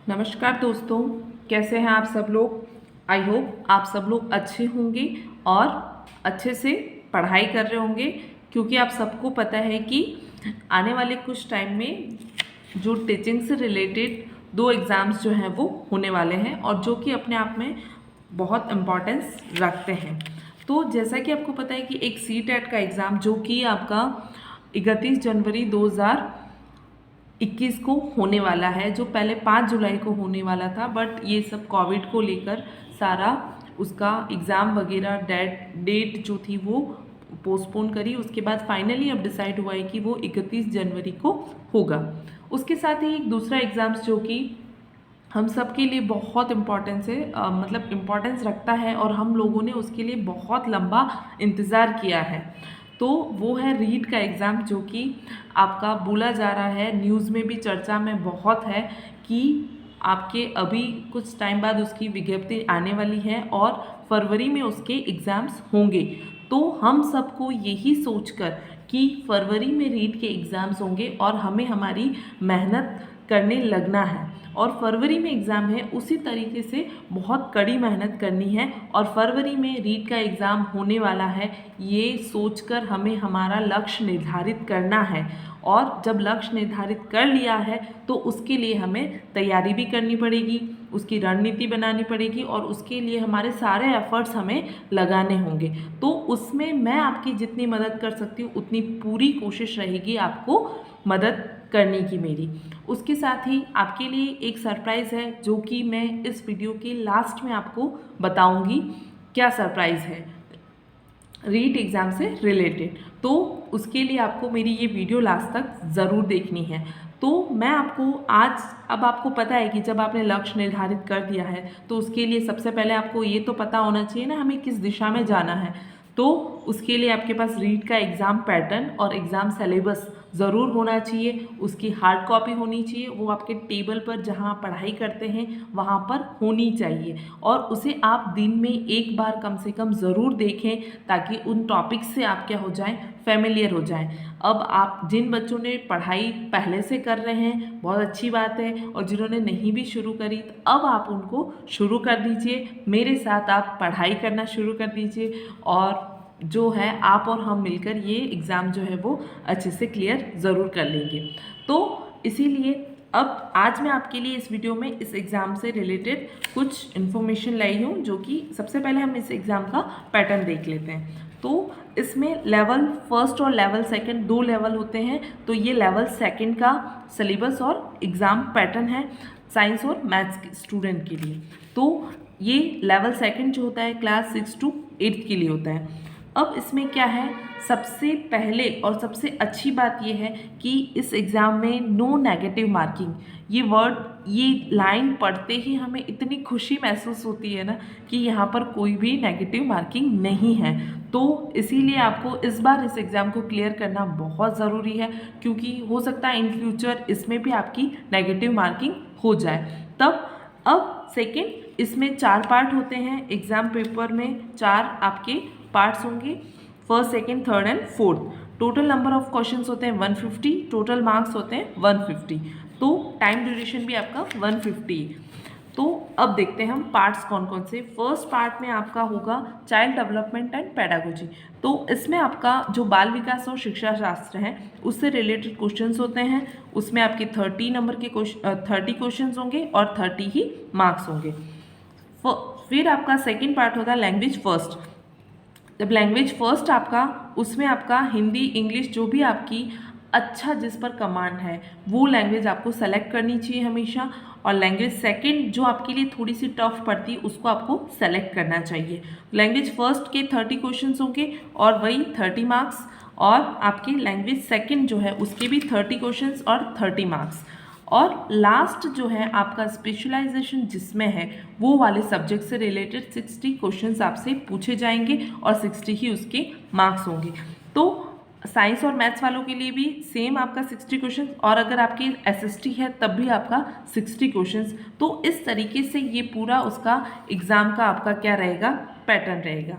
नमस्कार दोस्तों, कैसे हैं आप सब लोग। आई होप आप सब लोग अच्छे होंगे और अच्छे से पढ़ाई कर रहे होंगे, क्योंकि आप सबको पता है कि आने वाले कुछ टाइम में जो टीचिंग से रिलेटेड दो एग्ज़ाम्स जो हैं वो होने वाले हैं और जो कि अपने आप में बहुत इम्पॉर्टेंस रखते हैं। तो जैसा कि आपको पता है कि एक CTET का एग्ज़ाम जो कि आपका 31 जनवरी 2021 को होने वाला है, जो पहले 5 जुलाई को होने वाला था, बट ये सब कोविड को लेकर सारा उसका एग्ज़ाम वगैरह डेट जो थी वो पोस्टपोन करी। उसके बाद फाइनली अब डिसाइड हुआ है कि वो 31 जनवरी को होगा। उसके साथ ही एक दूसरा एग्ज़ाम्स जो कि हम सब के लिए बहुत इम्पोर्टेंस है, मतलब इम्पोर्टेंस रखता है और हम लोगों ने उसके लिए बहुत लंबा इंतज़ार किया है। तो वो है रीट का एग्ज़ाम, जो कि आपका बोला जा रहा है, न्यूज़ में भी चर्चा में बहुत है कि आपके अभी कुछ टाइम बाद उसकी विज्ञप्ति आने वाली है और फरवरी में उसके एग्ज़ाम्स होंगे। तो हम सबको यही सोचकर कि फरवरी में रीट के एग्ज़ाम्स होंगे और हमें हमारी मेहनत करने लगना है और फरवरी में एग्ज़ाम है, उसी तरीके से बहुत कड़ी मेहनत करनी है और फरवरी में रीट का एग्ज़ाम होने वाला है, ये सोचकर हमें हमारा लक्ष्य निर्धारित करना है। और जब लक्ष्य निर्धारित कर लिया है तो उसके लिए हमें तैयारी भी करनी पड़ेगी, उसकी रणनीति बनानी पड़ेगी और उसके लिए हमारे सारे एफर्ट्स हमें लगाने होंगे। तो उसमें मैं आपकी जितनी मदद कर सकती हूँ उतनी पूरी कोशिश रहेगी आपको मदद करने की मेरी। उसके साथ ही आपके लिए एक सरप्राइज़ है जो कि मैं इस वीडियो के लास्ट में आपको बताऊंगी। क्या सरप्राइज़ है रीट एग्ज़ाम से रिलेटेड, तो उसके लिए आपको मेरी ये वीडियो लास्ट तक ज़रूर देखनी है। तो मैं आपको आज, अब आपको पता है कि जब आपने लक्ष्य निर्धारित कर दिया है तो उसके लिए सबसे पहले आपको ये तो पता होना चाहिए ना हमें किस दिशा में जाना है। तो उसके लिए आपके पास रीट का एग्ज़ाम पैटर्न और एग्ज़ाम सिलेबस ज़रूर होना चाहिए, उसकी हार्ड कॉपी होनी चाहिए, वो आपके टेबल पर जहाँ पढ़ाई करते हैं वहाँ पर होनी चाहिए और उसे आप दिन में एक बार कम से कम ज़रूर देखें ताकि उन टॉपिक्स से आप क्या हो जाएं, फेमिलियर हो जाएं। अब आप जिन बच्चों ने पढ़ाई पहले से कर रहे हैं बहुत अच्छी बात है, और जिन्होंने नहीं भी शुरू करी तो अब आप उनको शुरू कर दीजिए, मेरे साथ आप पढ़ाई करना शुरू कर दीजिए और जो है आप और हम मिलकर ये एग्ज़ाम जो है वो अच्छे से क्लियर ज़रूर कर लेंगे। तो इसीलिए अब आज मैं आपके लिए इस वीडियो में इस एग्ज़ाम से रिलेटेड कुछ इन्फॉर्मेशन लाई हूँ, जो कि सबसे पहले हम इस एग्ज़ाम का पैटर्न देख लेते हैं। तो इसमें लेवल फर्स्ट और लेवल सेकंड दो लेवल होते हैं। तो ये लेवल सेकंड का सिलेबस और एग्ज़ाम पैटर्न है साइंस और मैथ्स स्टूडेंट के लिए। तो ये लेवल सेकंड जो होता है क्लास 6 to 8 के लिए होता है। अब इसमें क्या है, सबसे पहले और सबसे अच्छी बात यह है कि इस एग्ज़ाम में नो नेगेटिव मार्किंग, ये वर्ड, ये लाइन पढ़ते ही हमें इतनी खुशी महसूस होती है ना कि यहाँ पर कोई भी नेगेटिव मार्किंग नहीं है। तो इसीलिए आपको इस बार इस एग्ज़ाम को क्लियर करना बहुत ज़रूरी है, क्योंकि हो सकता है इन फ्यूचर इसमें भी आपकी नेगेटिव मार्किंग हो जाए तब। अब सेकेंड, इसमें 4 पार्ट होते हैं एग्ज़ाम पेपर में, 4 आपके पार्ट्स होंगे, first second third and fourth. Total number of questions होते हैं 150, टोटल मार्क्स होते हैं 150। तो टाइम ड्यूरेशन भी आपका 150। तो अब देखते हैं हम पार्ट्स कौन कौन से। फर्स्ट पार्ट में आपका होगा चाइल्ड डेवलपमेंट एंड पेडागोजी। तो इसमें आपका जो बाल विकास और शिक्षा शास्त्र है उससे रिलेटेड क्वेश्चंस होते हैं। उसमें आपके 30 नंबर के 30 क्वेश्चंस होंगे और 30 ही मार्क्स होंगे। फिर आपका सेकेंड पार्ट होता है लैंग्वेज फर्स्ट। जब लैंग्वेज फर्स्ट आपका, उसमें आपका हिंदी इंग्लिश जो भी आपकी अच्छा जिस पर कमांड है वो लैंग्वेज आपको सेलेक्ट करनी चाहिए हमेशा। और लैंग्वेज सेकंड जो आपके लिए थोड़ी सी टफ पड़ती है उसको आपको सेलेक्ट करना चाहिए। लैंग्वेज फर्स्ट के 30 क्वेश्चंस होंगे और वही 30 मार्क्स, और आपके लैंग्वेज सेकंड जो है उसके भी 30 क्वेश्चंस और 30 मार्क्स। और लास्ट जो है आपका स्पेशलाइजेशन जिसमें है वो वाले सब्जेक्ट से रिलेटेड 60 क्वेश्चंस आपसे पूछे जाएंगे और 60 ही उसके मार्क्स होंगे। तो साइंस और मैथ्स वालों के लिए भी सेम आपका 60 क्वेश्चन, और अगर आपकी SST है तब भी आपका 60 क्वेश्चंस। तो इस तरीके से ये पूरा उसका एग्ज़ाम का आपका क्या रहेगा, पैटर्न रहेगा।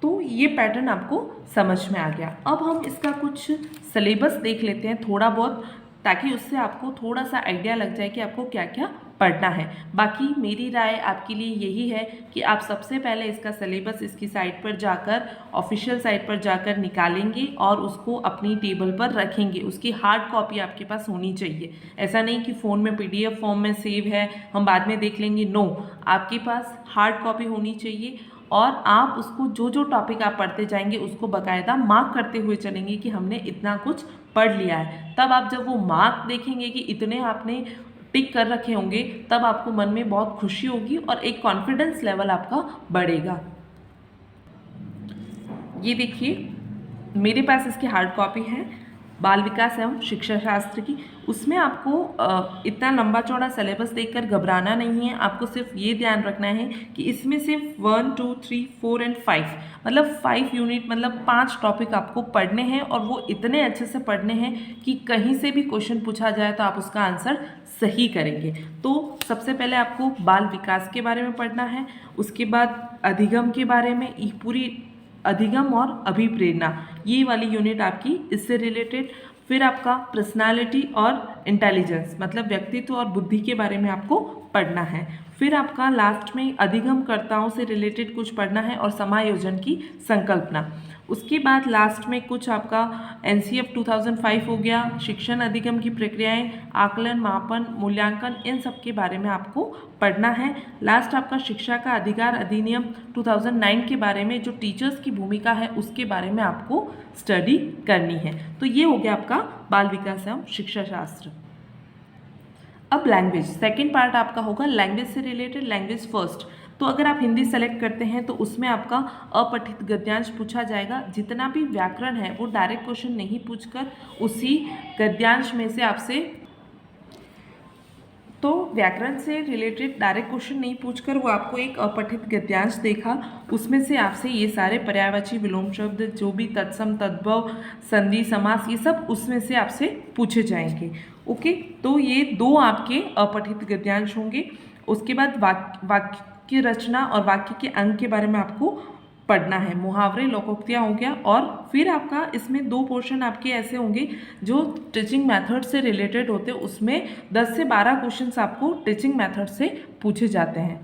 तो ये पैटर्न आपको समझ में आ गया। अब हम इसका कुछ सिलेबस देख लेते हैं थोड़ा बहुत, ताकि उससे आपको थोड़ा सा आइडिया लग जाए कि आपको क्या क्या पढ़ना है। बाकी मेरी राय आपके लिए यही है कि आप सबसे पहले इसका सिलेबस इसकी साइट पर जाकर, ऑफिशियल साइट पर जाकर निकालेंगे और उसको अपनी टेबल पर रखेंगे। उसकी हार्ड कॉपी आपके पास होनी चाहिए। ऐसा नहीं कि फ़ोन में PDF फॉर्म में सेव है, हम बाद में देख लेंगे। नो, आपके पास हार्ड कॉपी होनी चाहिए और आप उसको जो जो टॉपिक आप पढ़ते जाएंगे उसको बाकायदा मार्क करते हुए चलेंगे कि हमने इतना कुछ पढ़ लिया है। तब आप जब वो मार्क देखेंगे कि इतने आपने टिक कर रखे होंगे, तब आपको मन में बहुत खुशी होगी और एक कॉन्फिडेंस लेवल आपका बढ़ेगा। ये देखिए, मेरे पास इसकी हार्ड कॉपी है, बाल विकास एवं शिक्षा शास्त्र की। उसमें आपको इतना लंबा चौड़ा सिलेबस देखकर घबराना नहीं है। आपको सिर्फ ये ध्यान रखना है कि इसमें सिर्फ 1, 2, 3, 4 एंड 5 मतलब 5 यूनिट मतलब 5 टॉपिक आपको पढ़ने हैं और वो इतने अच्छे से पढ़ने हैं कि कहीं से भी क्वेश्चन पूछा जाए तो आप उसका आंसर सही करेंगे। तो सबसे पहले आपको बाल विकास के बारे में पढ़ना है, उसके बाद अधिगम के बारे में, पूरी अधिगम और अभिप्रेरणा, ये वाली यूनिट आपकी इससे रिलेटेड। फिर आपका पर्सनालिटी और इंटेलिजेंस मतलब व्यक्तित्व और बुद्धि के बारे में आपको पढ़ना है। फिर आपका लास्ट में अधिगमकर्ताओं से रिलेटेड कुछ पढ़ना है और समायोजन की संकल्पना। उसके बाद लास्ट में कुछ आपका NCF 2005 हो गया, शिक्षण अधिगम की प्रक्रियाएं, आकलन, मापन, मूल्यांकन, इन सब के बारे में आपको पढ़ना है। लास्ट आपका शिक्षा का अधिकार अधिनियम 2009 के बारे में, जो टीचर्स की भूमिका है उसके बारे में आपको स्टडी करनी है। तो ये हो गया आपका बाल विकास एवं शिक्षा शास्त्र। अब लैंग्वेज, सेकेंड पार्ट आपका होगा लैंग्वेज से रिलेटेड, लैंग्वेज फर्स्ट। तो अगर आप हिंदी सेलेक्ट करते हैं तो उसमें आपका अपठित गद्यांश पूछा जाएगा। जितना भी व्याकरण है वो डायरेक्ट क्वेश्चन नहीं पूछकर उसी गद्यांश में से आपसे, तो व्याकरण से रिलेटेड डायरेक्ट क्वेश्चन नहीं पूछकर वो आपको एक अपठित गद्यांश देखा, उसमें से आपसे ये सारे पर्यायवाची विलोम शब्द, जो भी तत्सम, तद्भव, संधि, समास, ये सब उसमें से आपसे पूछे जाएंगे। ओके, तो ये 2 आपके अपठित गद्यांश होंगे। उसके बाद वाक्य रचना और वाक्य के अंग के बारे में आपको पढ़ना है, मुहावरे, लोकोक्तियाँ हो गया। और फिर आपका इसमें 2 पोर्शन आपके ऐसे होंगे जो टीचिंग मेथड से रिलेटेड होते हैं। उसमें 10 से 12 क्वेश्चंस आपको टीचिंग मेथड से पूछे जाते हैं।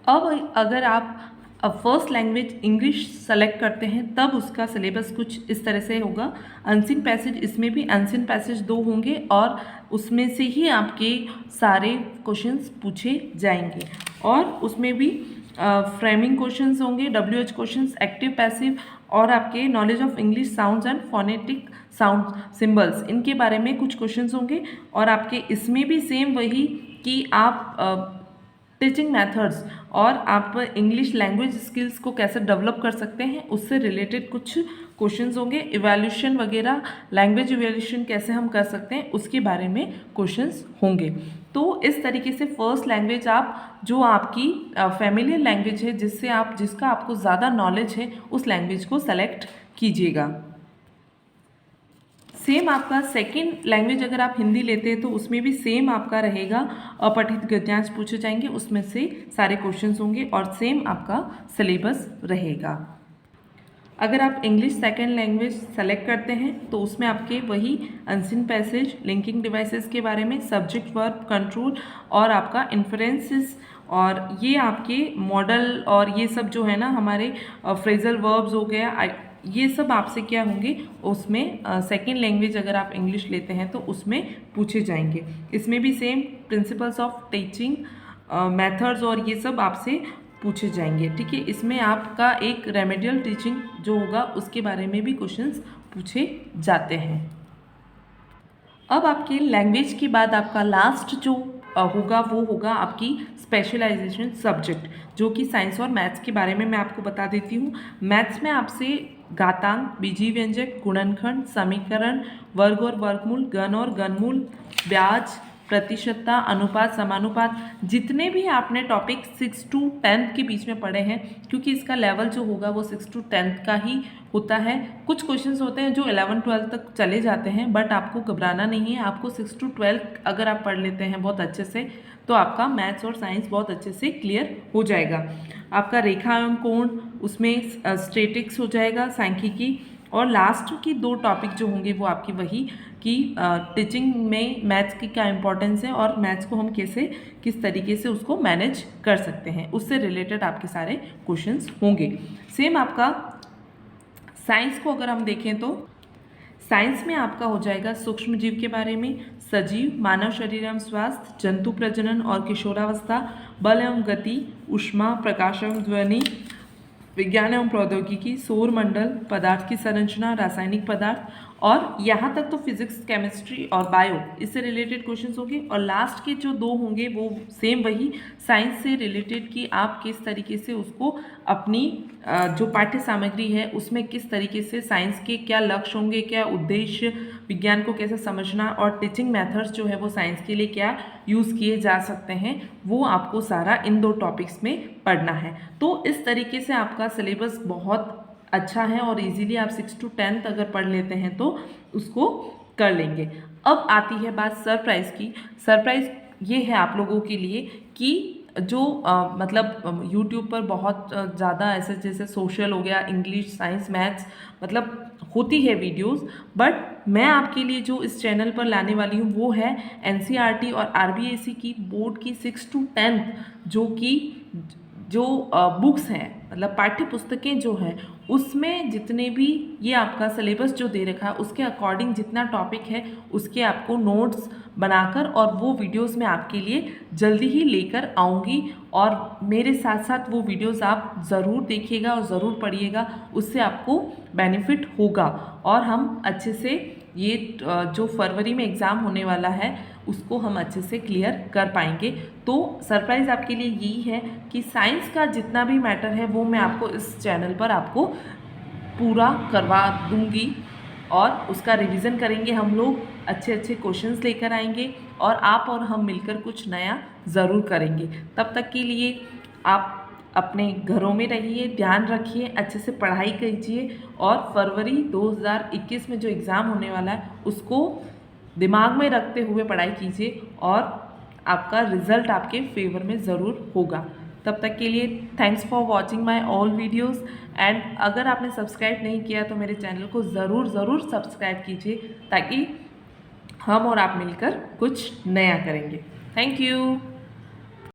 अब अगर आप फर्स्ट लैंग्वेज इंग्लिश सेलेक्ट करते हैं तब उसका सिलेबस कुछ इस तरह से होगा। अनसीन पैसेज, इसमें भी अनसीन पैसेज 2 होंगे और उसमें से ही आपके सारे क्वेश्चंस पूछे जाएंगे। और उसमें भी फ्रेमिंग क्वेश्चंस होंगे, WH क्वेश्चंस, एक्टिव, पैसिव, और आपके knowledge of English sounds and phonetic sound symbols, इनके बारे में कुछ क्वेश्चंस होंगे। और आपके इसमें भी सेम वही कि आप टीचिंग मेथड्स और आप इंग्लिश लैंग्वेज स्किल्स को कैसे डेवलप कर सकते हैं उससे रिलेटेड कुछ क्वेश्चंस होंगे। इवैल्यूएशन वगैरह, लैंग्वेज इवैल्यूएशन कैसे हम कर सकते हैं उसके बारे में क्वेश्चंस होंगे। तो इस तरीके से फर्स्ट लैंग्वेज आप, जो आपकी फैमिलियर लैंग्वेज है, जिसका आपको ज़्यादा नॉलेज है, उस लैंग्वेज को सेलेक्ट कीजिएगा। सेम आपका सेकंड लैंग्वेज अगर आप हिंदी लेते हैं तो उसमें भी सेम आपका रहेगा, अपठित गद्यांश पूछे जाएंगे, उसमें से सारे क्वेश्चंस होंगे और सेम आपका सिलेबस रहेगा। अगर आप इंग्लिश सेकंड लैंग्वेज सेलेक्ट करते हैं तो उसमें आपके वही अनसीन पैसेज, लिंकिंग डिवाइसेस के बारे में, सब्जेक्ट वर्ब कंट्रोल और आपका इन्फ्रेंसेस, और ये आपके मॉडल और ये सब जो है ना हमारे फ्रेजल वर्ब्स हो गया, ये सब आपसे क्या होंगे उसमें सेकंड लैंग्वेज अगर आप इंग्लिश लेते हैं तो उसमें पूछे जाएंगे। इसमें भी same principles of teaching methods और ये सब आपसे पूछे जाएंगे। ठीक है, इसमें आपका एक रेमेडियल टीचिंग जो होगा उसके बारे में भी क्वेश्चंस पूछे जाते हैं। अब आपके लैंग्वेज के बाद आपका लास्ट जो होगा वो होगा आपकी स्पेशलाइजेशन सब्जेक्ट, जो कि साइंस और मैथ्स के बारे में मैं आपको बता देती हूँ। मैथ्स में आपसे घातांक, बीजीय व्यंजक, गुणनखंड, समीकरण, वर्ग और वर्गमूल, घन और घनमूल, ब्याज, प्रतिशतता, अनुपात, समानुपात, जितने भी आपने टॉपिक 6 to 10 के बीच में पढ़े हैं, क्योंकि इसका लेवल जो होगा वो 6 to 10 का ही होता है। कुछ क्वेश्चंस होते हैं जो 11-12 तक चले जाते हैं, बट आपको घबराना नहीं है। आपको 6 to 12 अगर आप पढ़ लेते हैं बहुत अच्छे से तो आपका मैथ्स और साइंस बहुत अच्छे से क्लियर हो जाएगा। आपका रेखा एवं कोण, उसमें स्टैटिक्स हो जाएगा, सांख्यिकी, और लास्ट की 2 टॉपिक जो होंगे वो आपकी वही कि टीचिंग में मैथ्स की क्या इंपॉर्टेंस है और मैथ्स को हम कैसे किस तरीके से उसको मैनेज कर सकते हैं, उससे रिलेटेड आपके सारे क्वेश्चंस होंगे। सेम आपका साइंस को अगर हम देखें तो साइंस में आपका हो जाएगा सूक्ष्म जीव के बारे में, सजीव, मानव शरीर एवं स्वास्थ्य, जंतु प्रजनन और किशोरावस्था, बल एवं गति, ऊष्मा, प्रकाश एवं ध्वनि, विज्ञान एवं प्रौद्योगिकी, सौर मंडल, पदार्थ की संरचना, रासायनिक पदार्थ, और यहाँ तक तो फिजिक्स, केमिस्ट्री और बायो इससे रिलेटेड क्वेश्चंस होंगे। और लास्ट के जो 2 होंगे वो सेम वही साइंस से रिलेटेड कि आप किस तरीके से उसको अपनी जो पाठ्य सामग्री है उसमें किस तरीके से साइंस के क्या लक्ष्य होंगे, क्या उद्देश्य, विज्ञान को कैसे समझना और टीचिंग मेथड्स जो है वो साइंस के लिए क्या यूज़ किए जा सकते हैं, वो आपको सारा इन 2 टॉपिक्स में पढ़ना है। तो इस तरीके से आपका सिलेबस बहुत अच्छा है और इजीली आप 6 to 10th अगर पढ़ लेते हैं तो उसको कर लेंगे। अब आती है बात सरप्राइज़ की। सरप्राइज़ ये है आप लोगों के लिए कि जो मतलब यूट्यूब पर बहुत ज़्यादा ऐसे जैसे सोशल हो गया, इंग्लिश, साइंस, मैथ्स मतलब होती है वीडियोस, बट मैं आपके लिए जो इस चैनल पर लाने वाली हूँ वो है एनसीईआरटी और आरबीएसई की बोर्ड की 6 to 10th जो बुक्स हैं मतलब पाठ्य पुस्तकें जो हैं उसमें जितने भी ये आपका सिलेबस जो दे रखा है उसके अकॉर्डिंग जितना टॉपिक है उसके आपको नोट्स बनाकर और वो वीडियोस मैं आपके लिए जल्दी ही लेकर आऊँगी और मेरे साथ साथ वो वीडियोस आप ज़रूर देखिएगा और ज़रूर पढ़िएगा, उससे आपको बेनिफिट होगा और हम अच्छे से ये जो फरवरी में एग्ज़ाम होने वाला है उसको हम अच्छे से क्लियर कर पाएंगे। तो सरप्राइज़ आपके लिए यही है कि साइंस का जितना भी मैटर है वो मैं आपको इस चैनल पर आपको पूरा करवा दूंगी और उसका रिवीजन करेंगे हम लोग, अच्छे अच्छे क्वेश्चंस लेकर आएंगे और आप और हम मिलकर कुछ नया ज़रूर करेंगे। तब तक के लिए आप अपने घरों में रहिए, ध्यान रखिए, अच्छे से पढ़ाई कीजिए और फरवरी 2021 में जो एग्ज़ाम होने वाला है उसको दिमाग में रखते हुए पढ़ाई कीजिए और आपका रिज़ल्ट आपके फेवर में ज़रूर होगा। तब तक के लिए thanks for watching my all videos and अगर आपने सब्सक्राइब नहीं किया तो मेरे चैनल को ज़रूर सब्सक्राइब कीजिए ताकि हम और आप मिलकर कुछ नया करेंगे। Thank you.